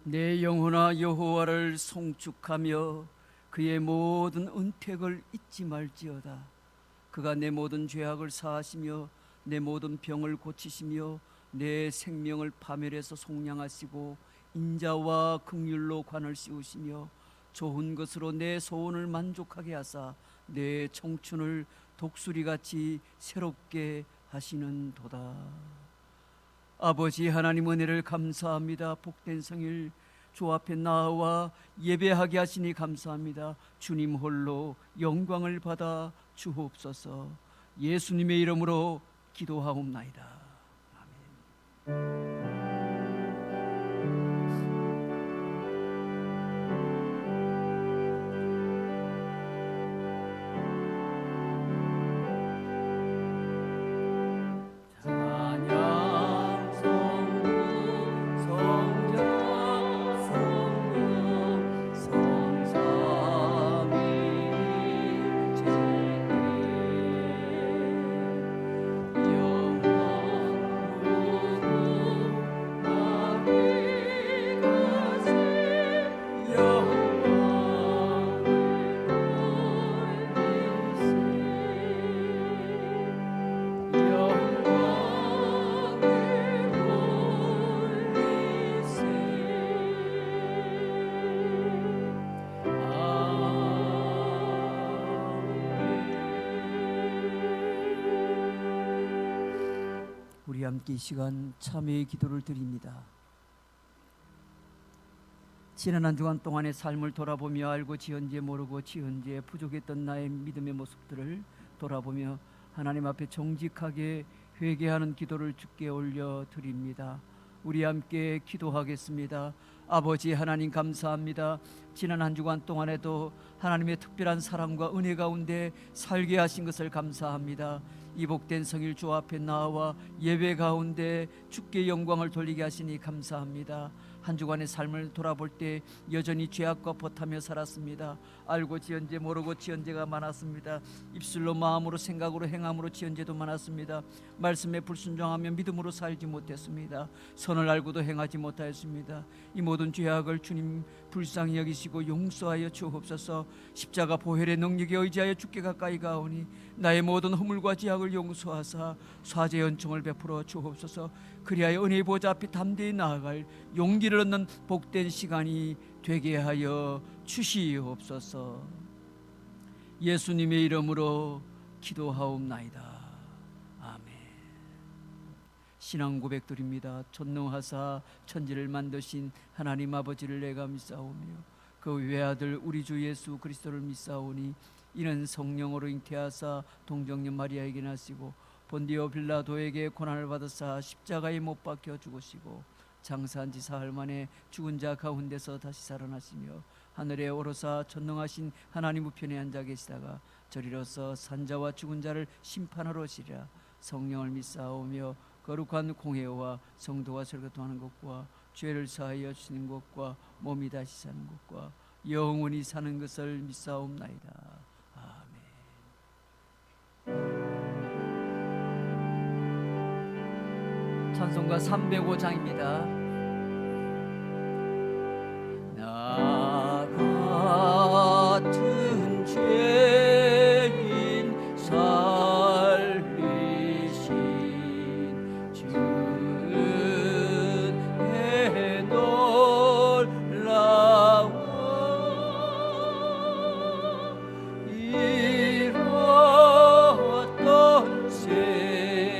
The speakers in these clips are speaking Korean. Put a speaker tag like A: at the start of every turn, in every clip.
A: 내 영혼아 여호와를 송축하며 그의 모든 은택을 잊지 말지어다. 그가 내 모든 죄악을 사하시며 내 모든 병을 고치시며 내 생명을 파멸해서 속량하시고 인자와 긍휼로 관을 씌우시며 좋은 것으로 내 소원을 만족하게 하사 내 청춘을 독수리같이 새롭게 하시는도다. 아버지 하나님 은혜를 감사합니다. 복된 성일 주 앞에 나와 예배하게 하시니 감사합니다. 주님 홀로 영광을 받아 주옵소서. 예수님의 이름으로 기도하옵나이다. 아멘. 우리 함께 이 시간 참회의 기도를 드립니다. 지난 한 주간 동안의 삶을 돌아보며 알고 지은지 모르고 지은지에 부족했던 나의 믿음의 모습들을 돌아보며 하나님 앞에 정직하게 회개하는 기도를 주께 올려 드립니다. 우리 함께 기도하겠습니다. 아버지 하나님 감사합니다. 지난 한 주간 동안에도 하나님의 특별한 사랑과 은혜 가운데 살게 하신 것을 감사합니다. 이 복된 성일 주 앞에 나와 예배 가운데 주께 영광을 돌리게 하시니 감사합니다. 한 주간의 삶을 돌아볼 때 여전히 죄악과 버타며 살았습니다. 알고 지은 죄 모르고 지은 죄가 많았습니다. 입술로 마음으로 생각으로 행함으로 지은 죄도 많았습니다. 말씀에 불순종하며 믿음으로 살지 못했습니다. 선을 알고도 행하지 못하였습니다. 이 모든 죄악을 주님 불쌍히 여기시고 용서하여 주옵소서. 십자가 보혈의 능력에 의지하여 주께 가까이 가오니 나의 모든 허물과 죄악을 용서하사 사죄 연총을 베풀어 주옵소서. 그리하여 은혜의 보좌 앞에 담대히 나아갈 용기를 얻는 복된 시간이 되게 하여 주시옵소서. 예수님의 이름으로 기도하옵나이다. 아멘. 신앙 고백드립니다. 전능하사 천지를 만드신 하나님 아버지를 내가 믿사오며 그 외아들 우리 주 예수 그리스도를 믿사오니 이는 성령으로 잉태하사 동정녀 마리아에게 나시고 본디오 빌라도에게 고난을 받으사 십자가에 못 박혀 죽으시고 장사한 지 사흘 만에 죽은 자 가운데서 다시 살아나시며 하늘에 오르사 전능하신 하나님 우편에 앉아 계시다가 저리로서 산자와 죽은 자를 심판하러 오시리라. 성령을 믿사오며 거룩한 공회와 성도가 설교하는 것과 죄를 사하여 주시는 것과 몸이 다시 사는 것과 영원히 사는 것을 믿사옵나이다. 찬송가 305장입니다. 나 같은 죄인 살리신 주의 놀라워 잃었던 생명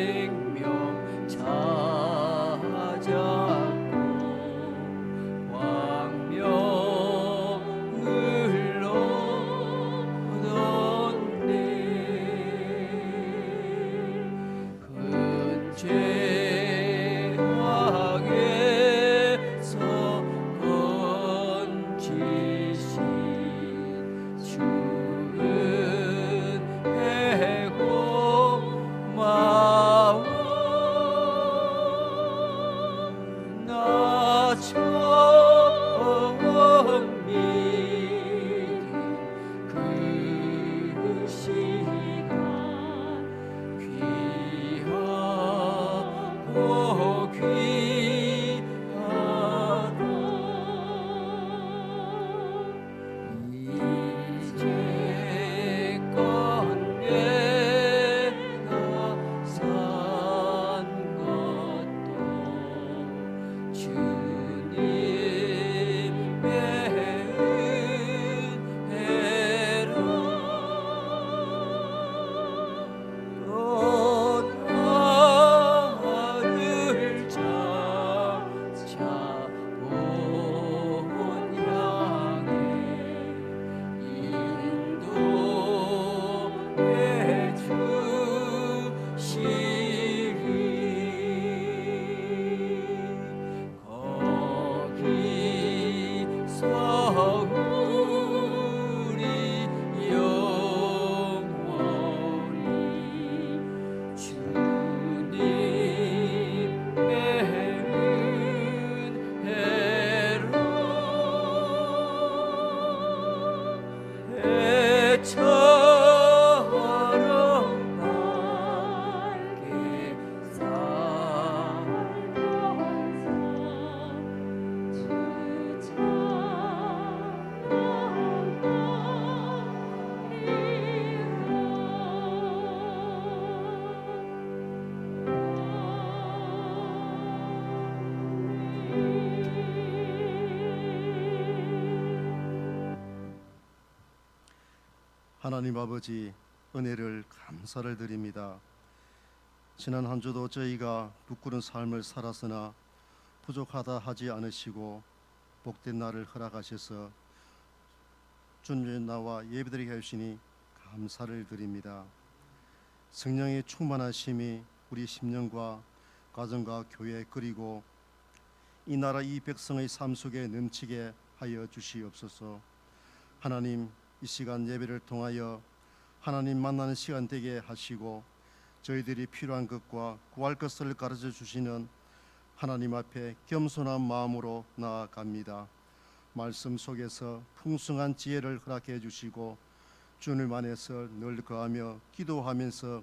B: 하나님 아버지, 은혜를 감사를 드립니다. 지난 한 주도 저희가 부끄러운 삶을 살았으나 부족하다 하지 않으시고 복된 날을 허락하셔서 주님의 나와 예배드리게 하시니 감사를 드립니다. 성령의 충만하심이 우리 심령과 가정과 교회 그리고 이 나라 이 백성의 삶 속에 넘치게 하여 주시옵소서. 하나님, 이 시간 예배를 통하여 하나님 만나는 시간 되게 하시고 저희들이 필요한 것과 구할 것을 가르쳐 주시는 하나님 앞에 겸손한 마음으로 나아갑니다. 말씀 속에서 풍성한 지혜를 허락해 주시고 주님 안에서 늘 거하며 기도하면서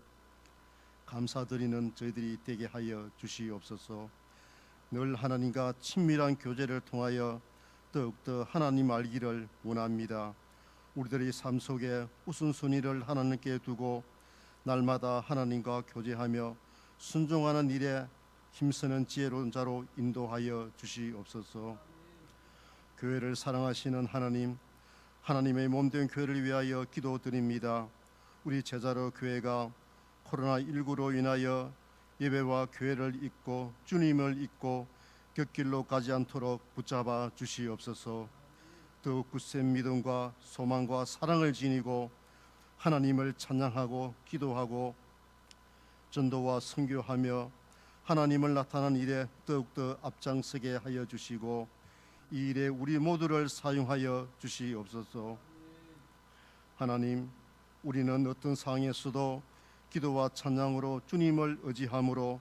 B: 감사드리는 저희들이 되게 하여 주시옵소서. 늘 하나님과 친밀한 교제를 통하여 더욱더 하나님 알기를 원합니다. 우리들의 삶 속에 우선순위를 하나님께 두고 날마다 하나님과 교제하며 순종하는 일에 힘쓰는 지혜로운 자로 인도하여 주시옵소서. 교회를 사랑하시는 하나님, 하나님의 몸된 교회를 위하여 기도드립니다. 우리 제자로 교회가 코로나19로 인하여 예배와 교회를 잊고 주님을 잊고 곁길로 가지 않도록 붙잡아 주시옵소서. 더욱 굳센 믿음과 소망과 사랑을 지니고 하나님을 찬양하고 기도하고 전도와 선교하며 하나님을 나타내는 일에 더욱더 앞장서게 하여 주시고 이 일에 우리 모두를 사용하여 주시옵소서. 하나님, 우리는 어떤 상황에서도 기도와 찬양으로 주님을 의지함으로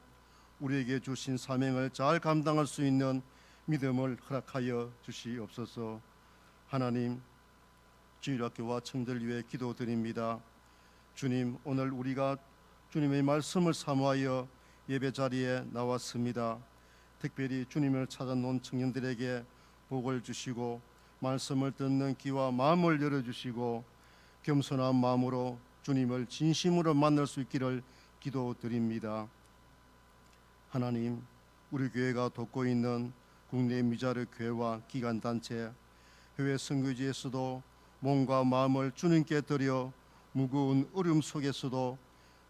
B: 우리에게 주신 사명을 잘 감당할 수 있는 믿음을 허락하여 주시옵소서. 하나님, 주일학교와 청들 위해 기도드립니다. 주님, 오늘 우리가 주님의 말씀을 사모하여 예배 자리에 나왔습니다. 특별히 주님을 찾아놓은 청년들에게 복을 주시고 말씀을 듣는 귀와 마음을 열어주시고 겸손한 마음으로 주님을 진심으로 만날 수 있기를 기도드립니다. 하나님, 우리 교회가 돕고 있는 국내 미자르 교회와 기관단체, 해외 선교지에서도 몸과 마음을 주님께 드려 무거운 어려움 속에서도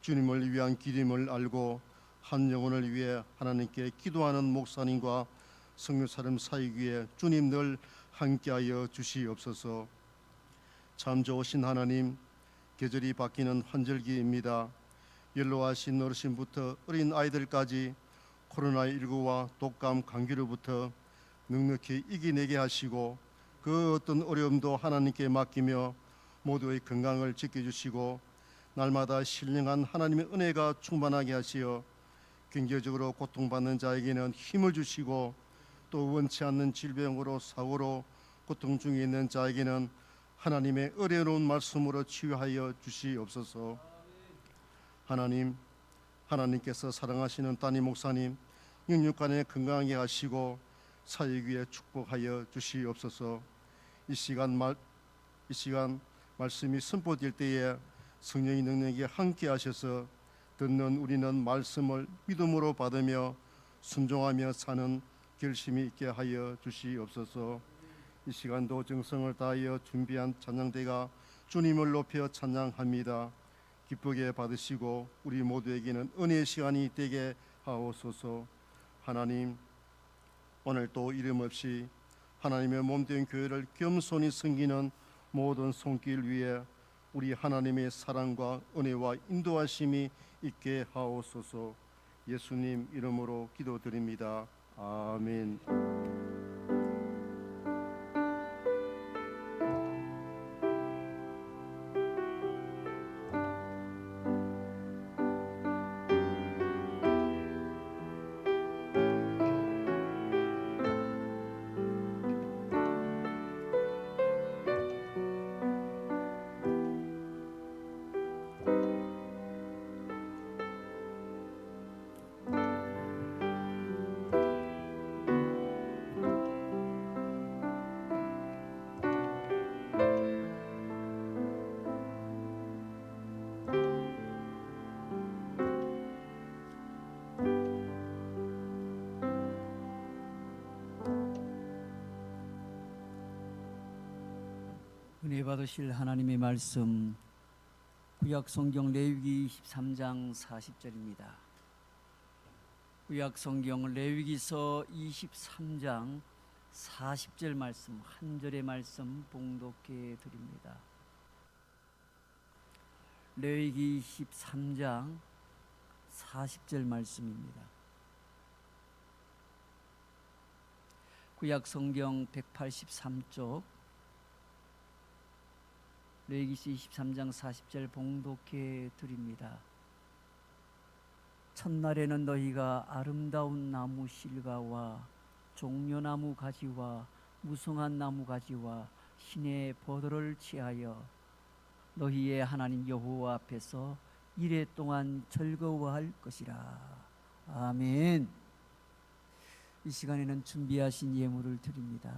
B: 주님을 위한 기림을 알고 한 영혼을 위해 하나님께 기도하는 목사님과 성교사람 사이기에 주님 늘 함께하여 주시옵소서. 참 좋으신 하나님, 계절이 바뀌는 환절기입니다. 연로하신 어르신부터 어린 아이들까지 코로나19와 독감, 감기로부터 넉넉히 이겨내게 하시고 그 어떤 어려움도 하나님께 맡기며 모두의 건강을 지켜주시고 날마다 신령한 하나님의 은혜가 충만하게 하시어 경제적으로 고통받는 자에게는 힘을 주시고 또 원치 않는 질병으로 사고로 고통 중에 있는 자에게는 하나님의 어려운 말씀으로 치유하여 주시옵소서. 하나님, 하나님께서 사랑하시는 따님 목사님 영육간에 건강하게 하시고 사역 위에 축복하여 주시옵소서. 이 시간 말씀이 선포될 때에 성령의 능력이 함께 하셔서 듣는 우리는 말씀을 믿음으로 받으며 순종하며 사는 결심이 있게 하여 주시옵소서. 이 시간도 정성을 다하여 준비한 찬양대가 주님을 높여 찬양합니다. 기쁘게 받으시고 우리 모두에게는 은혜의 시간이 되게 하옵소서. 하나님, 오늘 또 이름 없이 하나님의 몸된 교회를 겸손히 섬기는 모든 손길 위에 우리 하나님의 사랑과 은혜와 인도하심이 있게 하옵소서. 예수님 이름으로 기도드립니다. 아멘.
A: 은혜 받으실 하나님의 말씀 구약 성경 레위기 23장 40절입니다. 구약 성경 레위기서 23장 40절 말씀, 한 절의 말씀 봉독해 드립니다. 레위기 23장 40절 말씀입니다. 구약 성경 183쪽 레위기서 23장 40절 봉독해 드립니다. 첫날에는 너희가 아름다운 나무 실과와 종려나무 가지와 무성한 나무 가지와 신의 버들을 취하여 너희의 하나님 여호와 앞에서 이레 동안 즐거워할 것이라. 아멘. 이 시간에는 준비하신 예물을 드립니다.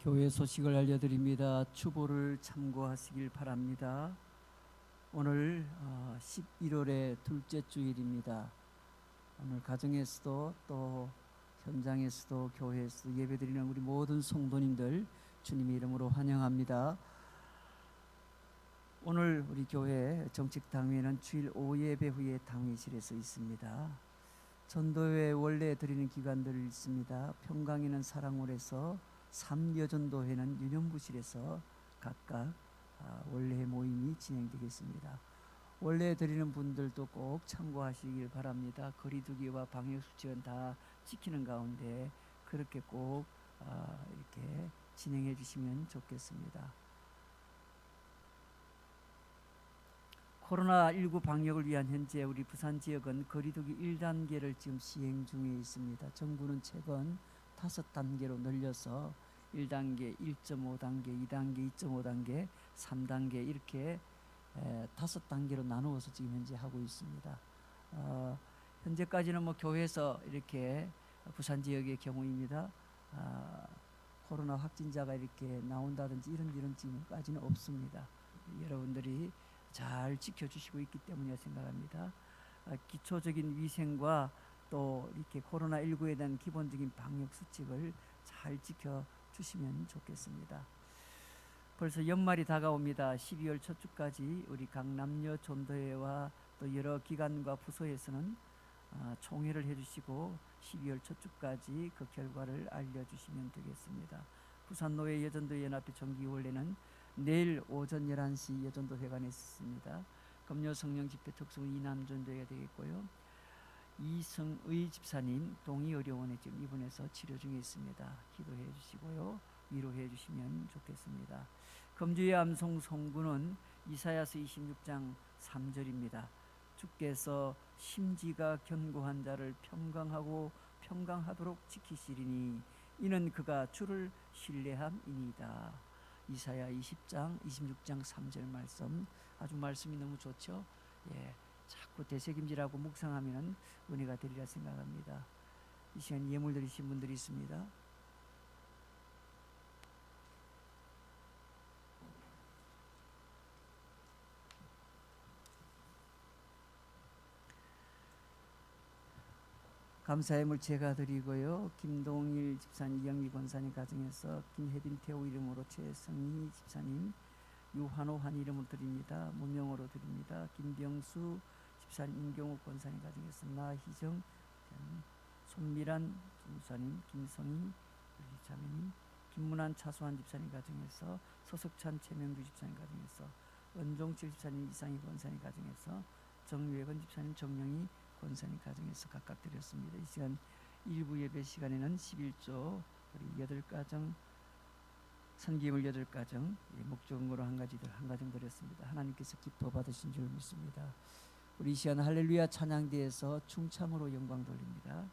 A: 교회 소식을 알려드립니다. 추보를 참고하시길 바랍니다. 오늘 11월의 둘째 주일입니다. 오늘 가정에서도 또 현장에서도 교회에서도 예배드리는 우리 모든 성도님들 주님의 이름으로 환영합니다. 오늘 우리 교회 정책당회는 주일 오후 예배 후에 당회실에서 있습니다. 전도회 원래 드리는 기관들이 있습니다. 평강에는 사랑홀에서, 삼여전도회는 유년부실에서 각각 원래 모임이 진행되겠습니다. 원래 드리는 분들도 꼭 참고하시길 바랍니다. 거리두기와 방역수칙은 다 지키는 가운데 그렇게 꼭 이렇게 진행해 주시면 좋겠습니다. 코로나19 방역을 위한 현재 우리 부산 지역은 거리두기 1단계를 지금 시행 중에 있습니다. 정부는 최근 5단계로 늘려서 1단계, 1.5단계, 2단계, 2.5단계, 3단계 이렇게 5단계로 나누어서 지금 현재 하고 있습니다. 현재까지는 뭐 교회에서 이렇게 부산 지역의 경우입니다. 코로나 확진자가 이렇게 나온다든지 이런 일은 지금까지는 없습니다. 여러분들이 잘 지켜주시고 있기 때문이라 생각합니다. 기초적인 위생과 또 이렇게 코로나19에 대한 기본적인 방역 수칙을 잘 지켜주시면 좋겠습니다. 벌써 연말이 다가옵니다. 12월 첫 주까지 우리 각 남녀 전도회와 또 여러 기관과 부서에서는 총회를 해주시고 12월 첫 주까지 그 결과를 알려주시면 되겠습니다. 부산노회 여전도연합회 정기원래는 내일 오전 11시 여전도회관에 있습니다. 금요성령 집회 특수부 이남전도회가 되겠고요. 이승의 집사님 동의의료원에 지금 입원해서 치료 중에 있습니다. 기도해 주시고요. 위로해 주시면 좋겠습니다. 금주의 암송 성구는 이사야서 26장 3절입니다. 주께서 심지가 견고한 자를 평강하고 평강하도록 지키시리니 이는 그가 주를 신뢰함이니이다. 이사야 26장 3절 말씀, 아주 말씀이 너무 좋죠. 자꾸 되새김질하고 묵상하면 은혜가 되리라 생각합니다. 이 시간 예물 드리신 분들이 있습니다. 감사예물 제가 드리고요. 김동일 집사님, 이영미 권사님 가정에서 김혜빈 태우 이름으로 최성희 집사님, 유환호 한 이름으로 드립니다. 무명으로 드립니다. 김병수 집사님, 임경욱 권사님 가정에서 나희정 집사님, 손미란 집사님, 김성희 자매님, 김문환 차수환 집사님 가정에서 서석찬 최명주 집사님 가정에서 은종칠 집사님, 이상희 권사님 가정에서 정유회건 집사님, 정영희 권사님 가정에서 각각 드렸습니다. 이 시간 일부 예배 시간에는 11조 우리 8가정 선기물 8가정 목적으로 한 가정 드렸습니다. 하나님께서 기뻐 받으신 줄 믿습니다. 우리 이 시간 할렐루야 찬양대에서 충창으로 영광 돌립니다.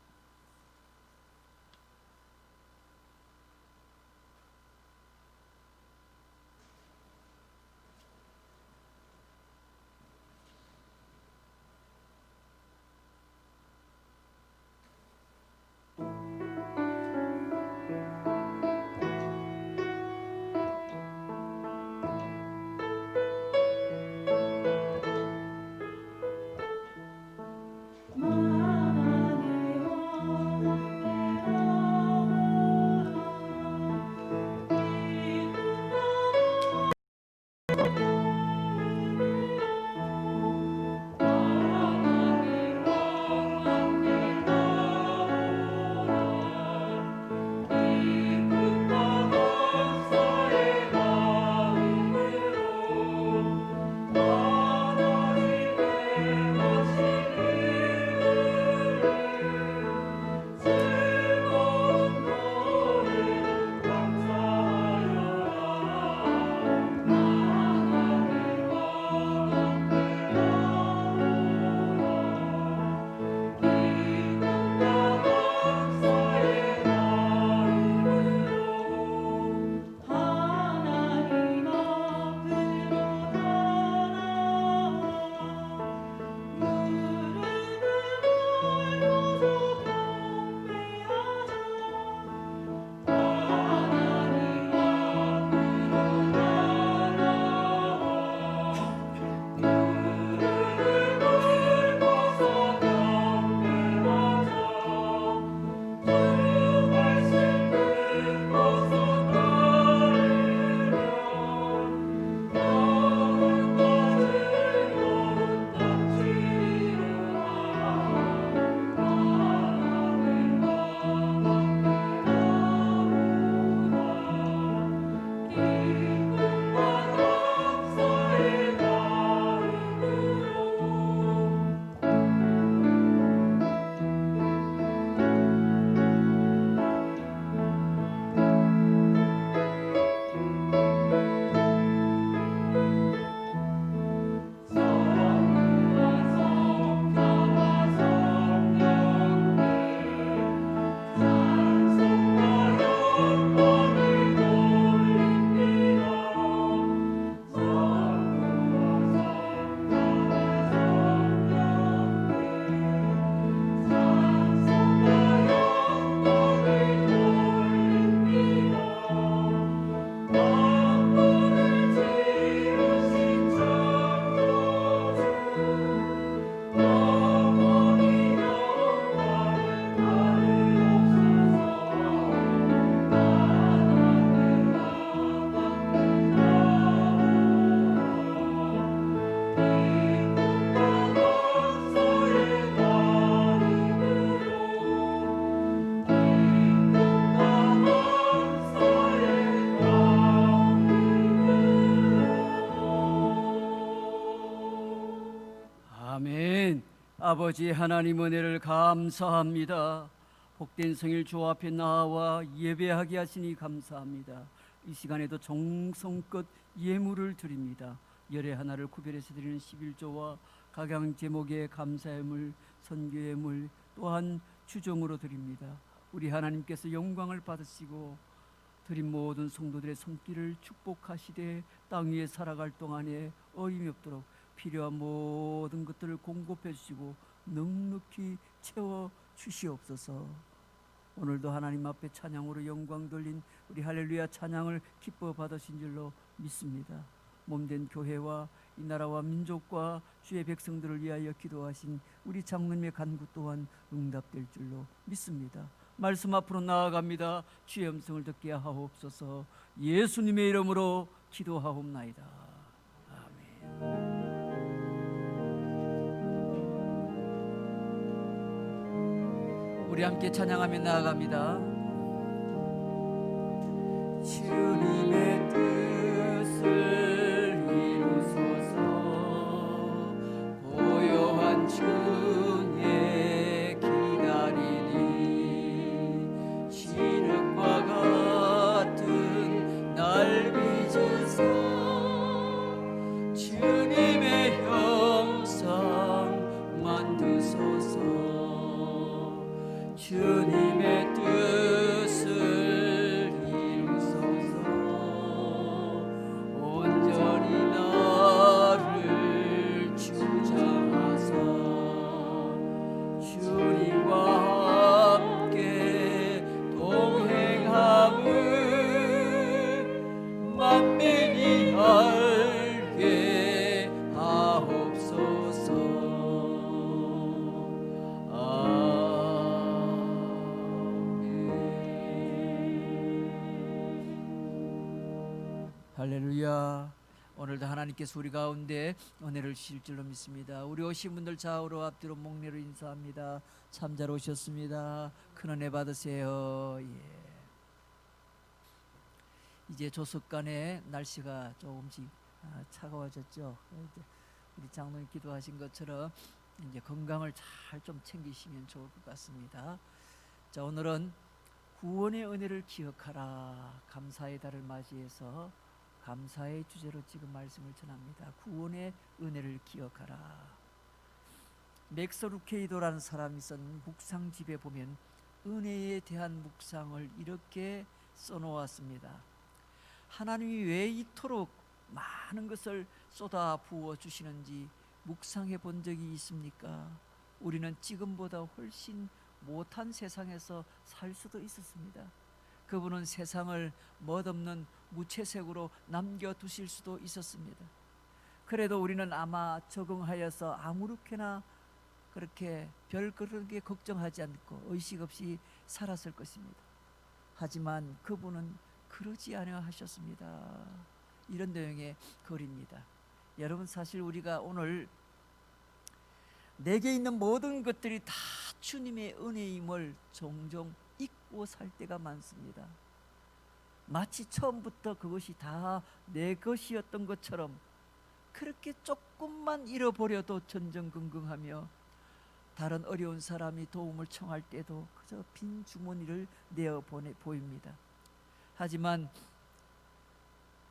A: 아멘. 아버지 하나님 은혜를 감사합니다. 복된 성일 주 앞에 나와 예배하게 하시니 감사합니다. 이 시간에도 정성껏 예물을 드립니다. 열의 하나를 구별해서 드리는 11조와 각양 제목의 감사의 물, 선교의 물, 또한 주정으로 드립니다. 우리 하나님께서 영광을 받으시고 드린 모든 성도들의 손길을 축복하시되 땅 위에 살아갈 동안에 어림이 없도록 필요한 모든 것들을 공급해 주시고 넉넉히 채워 주시옵소서. 오늘도 하나님 앞에 찬양으로 영광 돌린 우리 할렐루야 찬양을 기뻐 받으신 줄로 믿습니다. 몸된 교회와 이 나라와 민족과 주의 백성들을 위하여 기도하신 우리 장로님의 간구 또한 응답될 줄로 믿습니다. 말씀 앞으로 나아갑니다. 주의 음성을 듣게 하옵소서. 예수님의 이름으로 기도하옵나이다. 아멘. 우리 함께 찬양하며 나아갑니다. 주님의 뜻을 이루소서. 보여 주님의 뜻을 이루소서. 온전히 나를 주장하사 주님과 함께 동행함을 만민이 알게 하옵소서. 할렐루야. 오늘도 하나님께서 우리 가운데 은혜를 주실 줄로 믿습니다. 우리 오신 분들 좌우로 앞뒤로 목례로 인사합니다. 참 잘 오셨습니다. 큰 은혜 받으세요. 예. 이제 조석간에 날씨가 조금씩 차가워졌죠. 우리 장로님 기도하신 것처럼 이제 건강을 잘 좀 챙기시면 좋을 것 같습니다. 자, 오늘은 구원의 은혜를 기억하라, 감사의 달을 맞이해서 감사의 주제로 지금 말씀을 전합니다. 구원의 은혜를 기억하라. 맥서 루케이도라는 사람이 쓴 묵상집에 보면 은혜에 대한 묵상을 이렇게 써놓았습니다. 하나님이 왜 이토록 많은 것을 쏟아 부어 주시는지 묵상해 본 적이 있습니까? 우리는 지금보다 훨씬 못한 세상에서 살 수도 있었습니다. 그분은 세상을 멋없는 무채색으로 남겨두실 수도 있었습니다. 그래도 우리는 아마 적응하여서 아무렇게나 그렇게 별그렇게 걱정하지 않고 의식 없이 살았을 것입니다. 하지만 그분은 그러지 아니하셨습니다. 이런 내용의 글입니다. 여러분, 사실 우리가 오늘 내게 있는 모든 것들이 다 주님의 은혜임을 종종 잊고 살 때가 많습니다. 마치 처음부터 그것이 다 내 것이었던 것처럼 그렇게 조금만 잃어버려도 전전긍긍하며 다른 어려운 사람이 도움을 청할 때도 그저 빈 주머니를 내어 보입니다. 하지만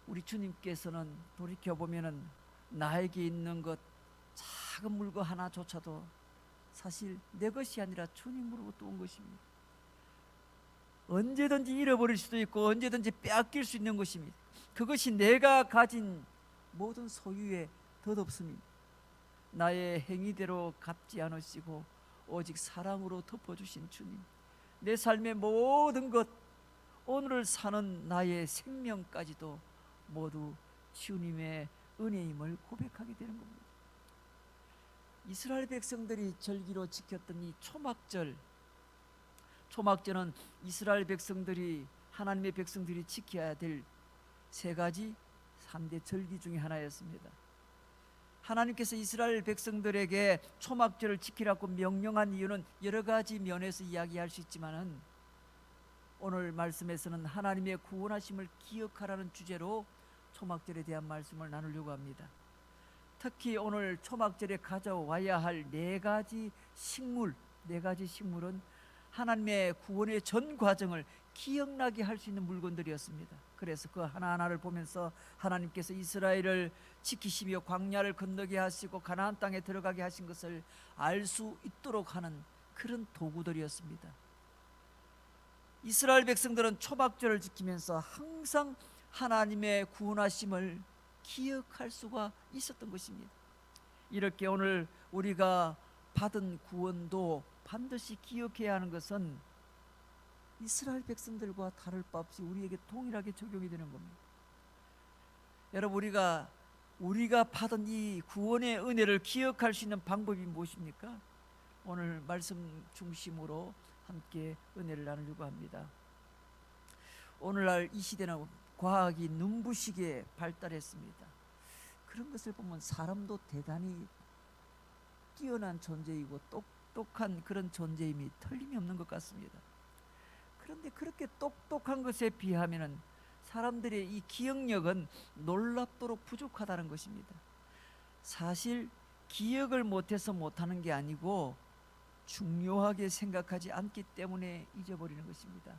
A: 우리 주님께서는 돌이켜보면 나에게 있는 것, 작은 물건 하나조차도 사실 내 것이 아니라 주님으로부터 온 것입니다. 언제든지 잃어버릴 수도 있고 언제든지 빼앗길 수 있는 것입니다. 그것이 내가 가진 모든 소유의 덧없음입니다. 나의 행위대로 갚지 않으시고 오직 사랑으로 덮어주신 주님, 내 삶의 모든 것, 오늘을 사는 나의 생명까지도 모두 주님의 은혜임을 고백하게 되는 겁니다. 이스라엘 백성들이 절기로 지켰던 이 초막절은 이스라엘 백성들이, 하나님의 백성들이 지켜야 될 세 가지 3대 절기 중에 하나였습니다. 하나님께서 이스라엘 백성들에게 초막절을 지키라고 명령한 이유는 여러 가지 면에서 이야기할 수 있지만은 오늘 말씀에서는 하나님의 구원하심을 기억하라는 주제로 초막절에 대한 말씀을 나누려고 합니다. 특히 오늘 초막절에 가져와야 할 네 가지 식물은 하나님의 구원의 전 과정을 기억나게 할 수 있는 물건들이었습니다. 그래서 그 하나하나를 보면서 하나님께서 이스라엘을 지키시며 광야를 건너게 하시고 가나안 땅에 들어가게 하신 것을 알 수 있도록 하는 그런 도구들이었습니다. 이스라엘 백성들은 초막절을 지키면서 항상 하나님의 구원하심을 기억할 수가 있었던 것입니다. 이렇게 오늘 우리가 받은 구원도 반드시 기억해야 하는 것은 이스라엘 백성들과 다를 바 없이 우리에게 동일하게 적용이 되는 겁니다. 여러분, 우리가 받은 이 구원의 은혜를 기억할 수 있는 방법이 무엇입니까? 오늘 말씀 중심으로 함께 은혜를 나누려고 합니다. 오늘날 이 시대는 과학이 눈부시게 발달했습니다. 그런 것을 보면 사람도 대단히 뛰어난 존재이고 똑똑한 그런 존재임이 틀림이 없는 것 같습니다. 그런데 그렇게 똑똑한 것에 비하면 사람들의 이 기억력은 놀랍도록 부족하다는 것입니다. 사실 기억을 못해서 못하는 게 아니고 중요하게 생각하지 않기 때문에 잊어버리는 것입니다.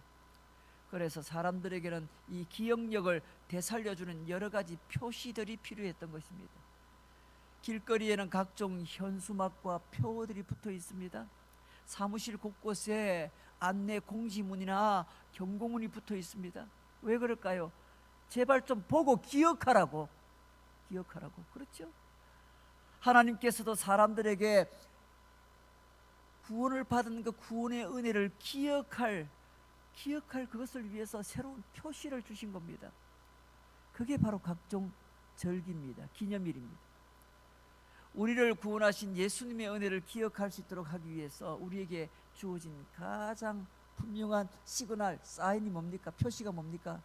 A: 그래서 사람들에게는 이 기억력을 되살려주는 여러 가지 표시들이 필요했던 것입니다. 길거리에는 각종 현수막과 표들이 붙어 있습니다. 사무실 곳곳에 안내 공지문이나 경고문이 붙어 있습니다. 왜 그럴까요? 제발 좀 보고 기억하라고. 그렇죠? 하나님께서도 사람들에게 구원을 받은 그 구원의 은혜를 기억할 그것을 위해서 새로운 표시를 주신 겁니다. 그게 바로 각종 절기입니다. 기념일입니다. 우리를 구원하신 예수님의 은혜를 기억할 수 있도록 하기 위해서 우리에게 주어진 가장 분명한 시그널, 사인이 뭡니까? 표시가 뭡니까?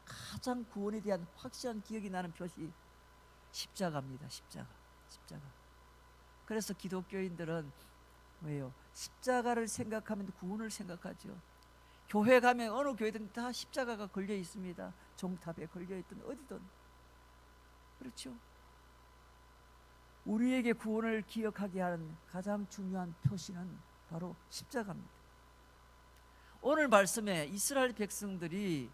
A: 가장 구원에 대한 확실한 기억이 나는 표시, 십자가입니다. 십자가. 그래서 기독교인들은 왜요? 십자가를 생각하면 구원을 생각하죠. 교회 가면 어느 교회든 다 십자가가 걸려 있습니다. 종탑에 걸려 있든 어디든. 그렇죠? 우리에게 구원을 기억하게 하는 가장 중요한 표시는 바로 십자가입니다. 오늘 말씀에 이스라엘 백성들이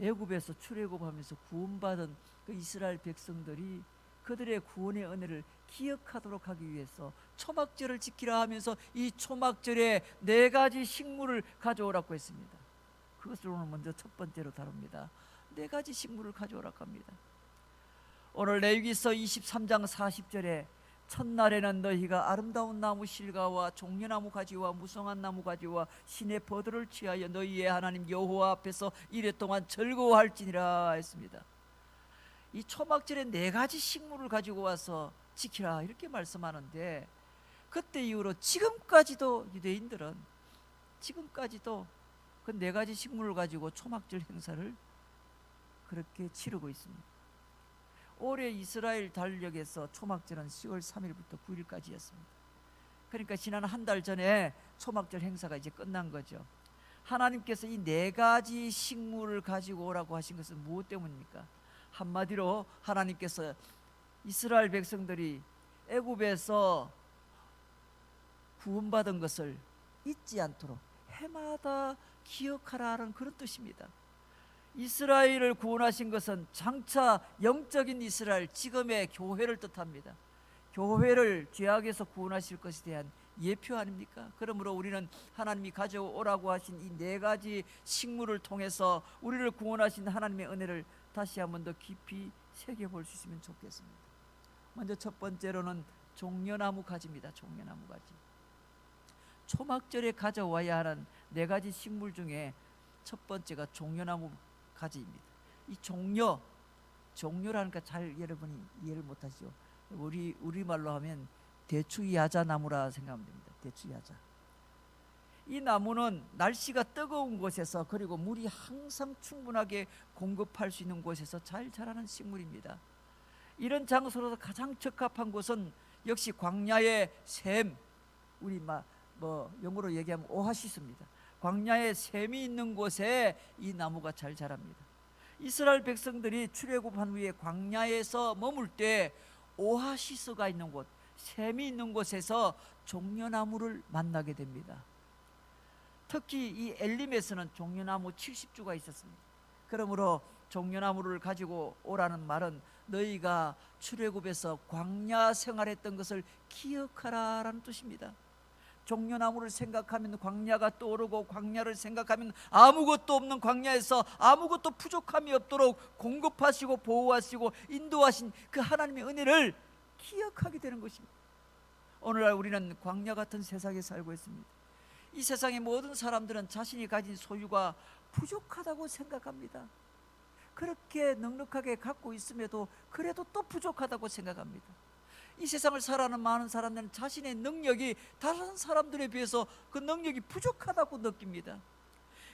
A: 애굽에서 출애굽하면서 구원받은 그 이스라엘 백성들이 그들의 구원의 은혜를 기억하도록 하기 위해서 초막절을 지키라 하면서 이 초막절에 4가지 식물을 가져오라고 했습니다. 그것을 오늘 먼저 첫 번째로 다룹니다. 4가지 식물을 가져오라고 합니다. 오늘 레위기서 23장 40절에 첫날에는 너희가 아름다운 나무 실과와 종려나무 가지와 무성한 나무 가지와 신의 버들을 취하여 너희의 하나님 여호와 앞에서 이레 동안 즐거워할지니라 했습니다. 이 초막절에 4가지 식물을 가지고 와서 지키라 이렇게 말씀하는데, 그때 이후로 지금까지도 유대인들은 지금까지도 그 4가지 식물을 가지고 초막절 행사를 그렇게 치르고 있습니다. 올해 이스라엘 달력에서 초막절은 10월 3일부터 9일까지였습니다. 그러니까 지난 한 달 전에 초막절 행사가 이제 끝난 거죠. 하나님께서 이 4가지 식물을 가지고 오라고 하신 것은 무엇 때문입니까? 한마디로 하나님께서 이스라엘 백성들이 애굽에서 구원받은 것을 잊지 않도록 해마다 기억하라는 그런 뜻입니다. 이스라엘을 구원하신 것은 장차 영적인 이스라엘, 지금의 교회를 뜻합니다. 교회를 죄악에서 구원하실 것에 대한 예표 아닙니까? 그러므로 우리는 하나님이 가져오라고 하신 이 4가지 식물을 통해서 우리를 구원하신 하나님의 은혜를 다시 한 번 더 깊이 새겨볼 수 있으면 좋겠습니다. 먼저 첫 번째로는 종려나무 가지입니다. 종려나무 가지. 초막절에 가져와야 하는 4가지 식물 중에 첫 번째가 종려나무 가지입니다. 이 종려라니까 잘 여러분이 이해를 못하시죠. 우리말로 하면 대추야자나무라 생각하면 됩니다. 대추야자. 이 나무는 날씨가 뜨거운 곳에서, 그리고 물이 항상 충분하게 공급할 수 있는 곳에서 잘 자라는 식물입니다. 이런 장소로서 가장 적합한 곳은 역시 광야의 샘, 우리 영어로 얘기하면 오아시스입니다. 광야에 샘이 있는 곳에 이 나무가 잘 자랍니다. 이스라엘 백성들이 출애굽한 후에 광야에서 머물 때 오아시스가 있는 곳, 샘이 있는 곳에서 종려나무를 만나게 됩니다. 특히 이 엘림에서는 종려나무 70주가 있었습니다. 그러므로 종려나무를 가지고 오라는 말은 너희가 출애굽에서 광야 생활했던 것을 기억하라라는 뜻입니다. 종려나무를 생각하면 광야가 떠오르고, 광야를 생각하면 아무것도 없는 광야에서 아무것도 부족함이 없도록 공급하시고 보호하시고 인도하신 그 하나님의 은혜를 기억하게 되는 것입니다. 오늘날 우리는 광야 같은 세상에 살고 있습니다. 이 세상의 모든 사람들은 자신이 가진 소유가 부족하다고 생각합니다. 그렇게 넉넉하게 갖고 있음에도 그래도 또 부족하다고 생각합니다. 이 세상을 살아가는 많은 사람들은 자신의 능력이 다른 사람들에 비해서 그 능력이 부족하다고 느낍니다.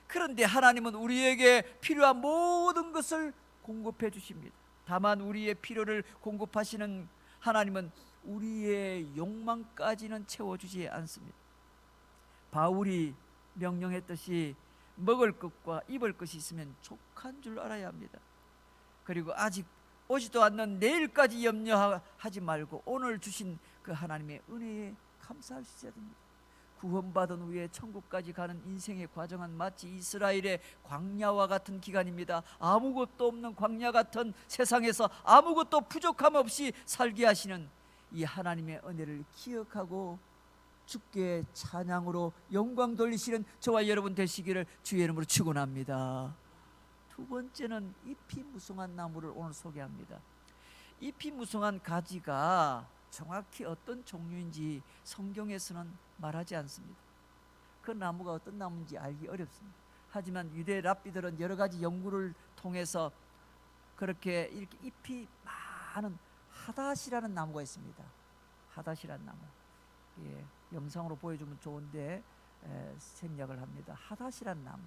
A: 그런데 하나님은 우리에게 필요한 모든 것을 공급해 주십니다. 다만 우리의 필요를 공급하시는 하나님은 우리의 욕망까지는 채워주지 않습니다. 바울이 명령했듯이 먹을 것과 입을 것이 있으면 족한 줄 알아야 합니다. 그리고 아직 오지도 않는 내일까지 염려하지 말고 오늘 주신 그 하나님의 은혜에 감사할 수 있어야 됩니다. 구원받은 후에 천국까지 가는 인생의 과정은 마치 이스라엘의 광야와 같은 기간입니다. 아무것도 없는 광야 같은 세상에서 아무것도 부족함 없이 살게 하시는 이 하나님의 은혜를 기억하고 주께 찬양으로 영광 돌리시는 저와 여러분 되시기를 주의 이름으로 축원합니다. 두 번째는 잎이 무성한 나무를 오늘 소개합니다. 잎이 무성한 가지가 정확히 어떤 종류인지 성경에서는 말하지 않습니다. 그 나무가 어떤 나무인지 알기 어렵습니다. 하지만 유대 랍비들은 여러 가지 연구를 통해서 그렇게 이렇게 잎이 많은 하닷이라는 나무가 있습니다. 하닷이라는 나무. 예, 영상으로 보여주면 좋은데 생략을 합니다. 하닷이라는 나무.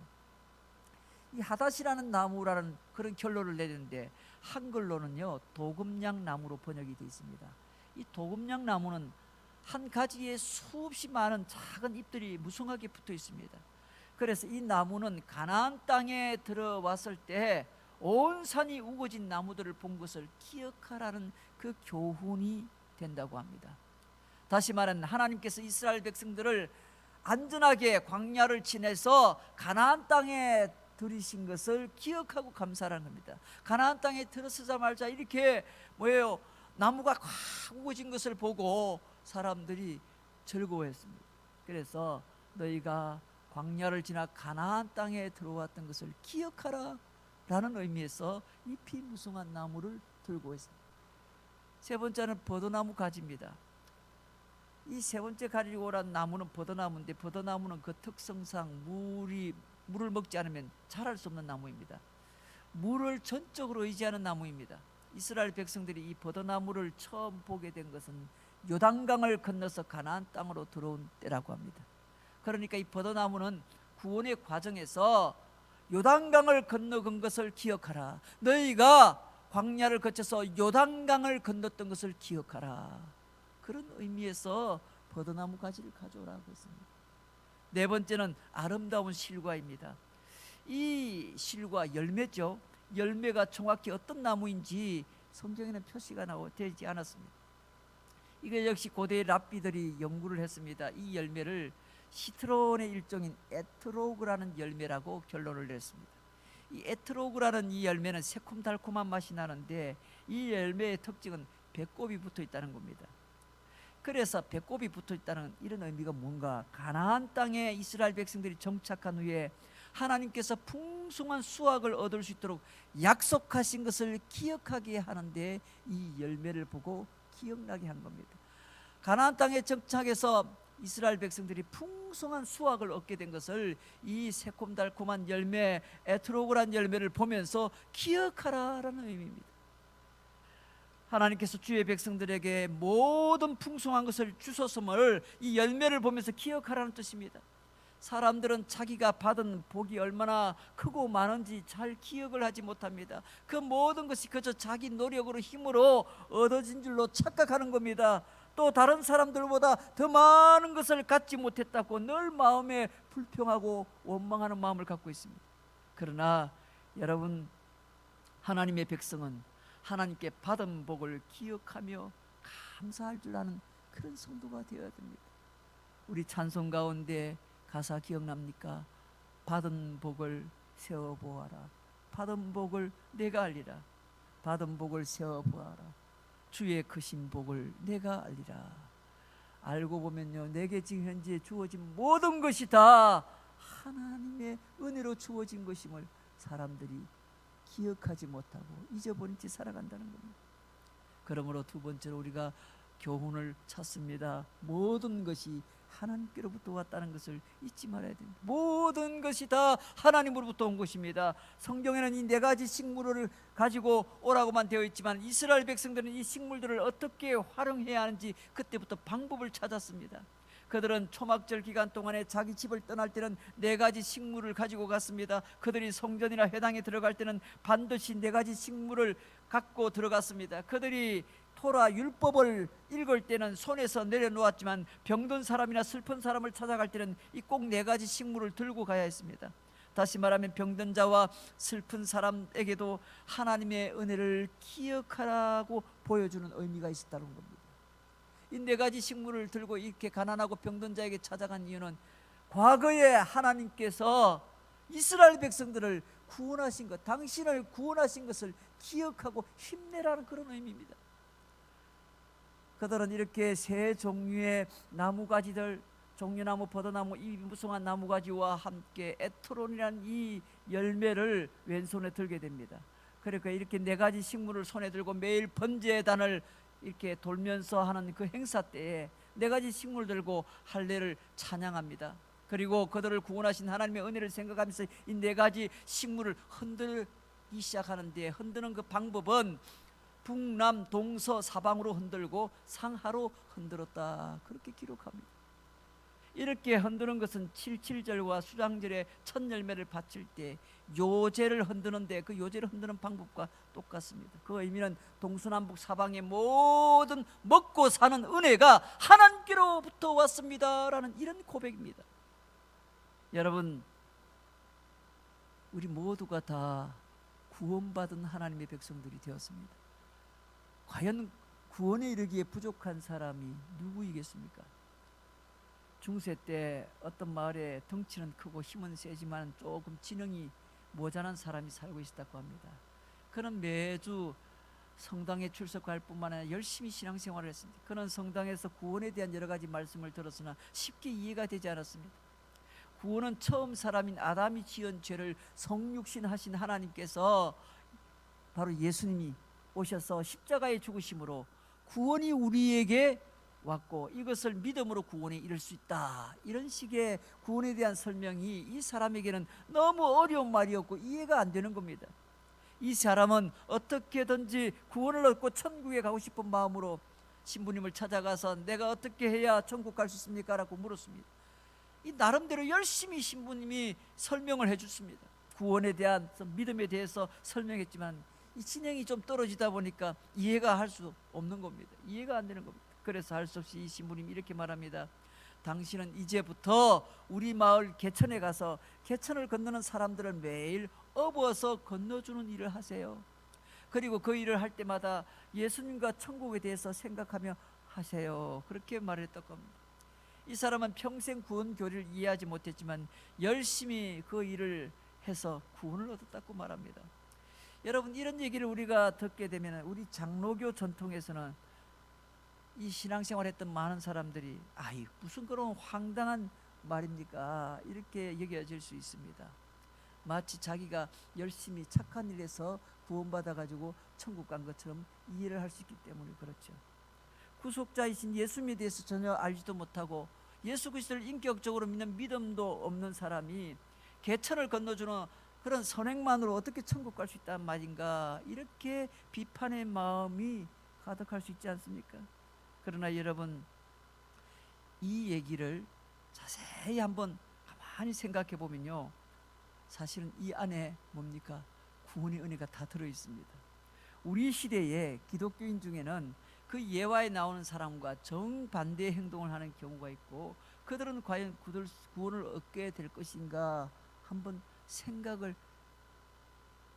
A: 이 하닷이라는 나무라는 그런 결론을 내리는데 한글로는요 도금냥 나무로 번역이 되어 있습니다. 이 도금냥 나무는 한 가지에 수없이 많은 작은 잎들이 무성하게 붙어 있습니다. 그래서 이 나무는 가나안 땅에 들어왔을 때 온 산이 우거진 나무들을 본 것을 기억하라는 그 교훈이 된다고 합니다. 다시 말하면 하나님께서 이스라엘 백성들을 안전하게 광야를 지내서 가나안 땅에 들이신 것을 기억하고 감사하는 겁니다. 가나안 땅에 들어서자마자 이렇게 뭐예요? 나무가 꽉 우거진 것을 보고 사람들이 즐거워했습니다. 그래서 너희가 광야를 지나 가나안 땅에 들어왔던 것을 기억하라 라는 의미에서 잎이 무성한 나무를 들고 있습니다. 세 번째는 버드나무 가지입니다. 이 세 번째 가지고 오란 나무는 버드나무인데 버드나무는 그 특성상 물을 먹지 않으면 자랄 수 없는 나무입니다. 물을 전적으로 의지하는 나무입니다. 이스라엘 백성들이 이 버드나무를 처음 보게 된 것은 요단강을 건너서 가나안 땅으로 들어온 때라고 합니다. 그러니까 이 버드나무는 구원의 과정에서 요단강을 건너간 것을 기억하라. 너희가 광야를 거쳐서 요단강을 건넜던 것을 기억하라. 그런 의미에서 버드나무 가지를 가져오라고 했습니다. 네 번째는 아름다운 실과입니다. 이 실과 열매죠. 열매가 정확히 어떤 나무인지 성경에는 표시가 되지 않았습니다. 이거 역시 고대 랍비들이 연구를 했습니다. 이 열매를 시트론의 일종인 에트로그라는 열매라고 결론을 냈습니다. 이 에트로그라는 이 열매는 새콤달콤한 맛이 나는데 이 열매의 특징은 배꼽이 붙어 있다는 겁니다. 그래서 배꼽이 붙어 있다는 이런 의미가 뭔가, 가나안 땅에 이스라엘 백성들이 정착한 후에 하나님께서 풍성한 수확을 얻을 수 있도록 약속하신 것을 기억하게 하는데 이 열매를 보고 기억나게 한 겁니다. 가나안 땅에 정착해서 이스라엘 백성들이 풍성한 수확을 얻게 된 것을 이 새콤달콤한 열매, 에트로그란 열매를 보면서 기억하라라는 의미입니다. 하나님께서 주의 백성들에게 모든 풍성한 것을 주셨음을 이 열매를 보면서 기억하라는 뜻입니다. 사람들은 자기가 받은 복이 얼마나 크고 많은지 잘 기억을 하지 못합니다. 그 모든 것이 그저 자기 노력으로 힘으로 얻어진 줄로 착각하는 겁니다. 또 다른 사람들보다 더 많은 것을 갖지 못했다고 늘 마음에 불평하고 원망하는 마음을 갖고 있습니다. 그러나 여러분, 하나님의 백성은 하나님께 받은 복을 기억하며 감사할 줄 아는 그런 성도가 되어야 됩니다. 우리 찬송 가운데 가사 기억납니까? 받은 복을 세어보아라. 받은 복을 내가 알리라. 받은 복을 세어보아라. 주의 크신 복을 내가 알리라. 알고 보면요, 내게 지금 현재 주어진 모든 것이 다 하나님의 은혜로 주어진 것임을 사람들이 기억하지 못하고 잊어버린 채 살아간다는 겁니다. 그러므로 두 번째로 우리가 교훈을 찾습니다. 모든 것이 하나님께로부터 왔다는 것을 잊지 말아야 됩니다. 모든 것이 다 하나님으로부터 온 것입니다. 성경에는 이 네 가지 식물을 가지고 오라고만 되어 있지만 이스라엘 백성들은 이 식물들을 어떻게 활용해야 하는지 그때부터 방법을 찾았습니다. 그들은 초막절 기간 동안에 자기 집을 떠날 때는 네 가지 식물을 가지고 갔습니다. 그들이 성전이나 회당에 들어갈 때는 반드시 네 가지 식물을 갖고 들어갔습니다. 그들이 토라 율법을 읽을 때는 손에서 내려놓았지만 병든 사람이나 슬픈 사람을 찾아갈 때는 이 꼭 네 가지 식물을 들고 가야 했습니다. 다시 말하면 병든 자와 슬픈 사람에게도 하나님의 은혜를 기억하라고 보여주는 의미가 있었다는 겁니다. 이 네 가지 식물을 들고 이렇게 가난하고 병든 자에게 찾아간 이유는 과거에 하나님께서 이스라엘 백성들을 구원하신 것, 당신을 구원하신 것을 기억하고 힘내라는 그런 의미입니다. 그들은 이렇게 세 종류의 나무가지들, 종려나무, 버드나무, 이 무성한 나무가지와 함께 에트론이라는 이 열매를 왼손에 들게 됩니다. 그러니까 이렇게 4가지 식물을 손에 들고 매일 번제단을 이렇게 돌면서 하는 그 행사 때에 4가지 식물 들고 할례를 찬양합니다. 그리고 그들을 구원하신 하나님의 은혜를 생각하면서 이 4가지 식물을 흔들기 시작하는데, 흔드는 그 방법은 북남 동서 사방으로 흔들고 상하로 흔들었다, 그렇게 기록합니다. 이렇게 흔드는 것은 77절과 수장절에 첫 열매를 바칠 때 요제를 흔드는데, 그 요제를 흔드는 방법과 똑같습니다. 그 의미는 동서남북 사방의 모든 먹고 사는 은혜가 하나님께로부터 왔습니다라는 이런 고백입니다. 여러분, 우리 모두가 다 구원받은 하나님의 백성들이 되었습니다. 과연 구원에 이르기에 부족한 사람이 누구이겠습니까? 중세 때 어떤 마을에 덩치는 크고 힘은 세지만 조금 지능이 모자란 사람이 살고 있었다고 합니다. 그는 매주 성당에 출석할 뿐만 아니라 열심히 신앙생활을 했습니다. 그는 성당에서 구원에 대한 여러 가지 말씀을 들었으나 쉽게 이해가 되지 않았습니다. 구원은 처음 사람인 아담이 지은 죄를 성육신하신 하나님께서, 바로 예수님이 오셔서 십자가에 죽으심으로 구원이 우리에게 왔고, 이것을 믿음으로 구원에 이를 수 있다, 이런 식의 구원에 대한 설명이 이 사람에게는 너무 어려운 말이었고 이해가 안 되는 겁니다. 이 사람은 어떻게든지 구원을 얻고 천국에 가고 싶은 마음으로 신부님을 찾아가서 내가 어떻게 해야 천국 갈 수 있습니까? 라고 물었습니다. 이 나름대로 열심히 신부님이 설명을 해줬습니다. 구원에 대한 믿음에 대해서 설명했지만 이 진행이 좀 떨어지다 보니까 이해가 할 수 없는 겁니다. 이해가 안 되는 겁니다. 그래서 할 수 없이 이 신부님이 이렇게 말합니다. 당신은 이제부터 우리 마을 개천에 가서 개천을 건너는 사람들을 매일 업어서 건너주는 일을 하세요. 그리고 그 일을 할 때마다 예수님과 천국에 대해서 생각하며 하세요. 그렇게 말했다고 합니다. 이 사람은 평생 구원 교리를 이해하지 못했지만 열심히 그 일을 해서 구원을 얻었다고 말합니다. 여러분, 이런 얘기를 우리가 듣게 되면 우리 장로교 전통에서는 이 신앙생활 했던 많은 사람들이 아이 무슨 그런 황당한 말입니까? 이렇게 여겨질 수 있습니다. 마치 자기가 열심히 착한 일에서 구원받아 가지고 천국 간 것처럼 이해를 할 수 있기 때문에 그렇죠. 구속자이신 예수님에 대해서 전혀 알지도 못하고 예수 그리스도를 인격적으로 믿는 믿음도 없는 사람이 개천을 건너주는 그런 선행만으로 어떻게 천국 갈 수 있단 말인가, 이렇게 비판의 마음이 가득할 수 있지 않습니까? 그러나 여러분, 이 얘기를 자세히 한번 가만히 생각해 보면요, 사실은 이 안에 뭡니까? 구원의 은혜가 다 들어 있습니다. 우리 시대의 기독교인 중에는 그 예화에 나오는 사람과 정반대의 행동을 하는 경우가 있고, 그들은 과연 구원을 얻게 될 것인가 한번 생각을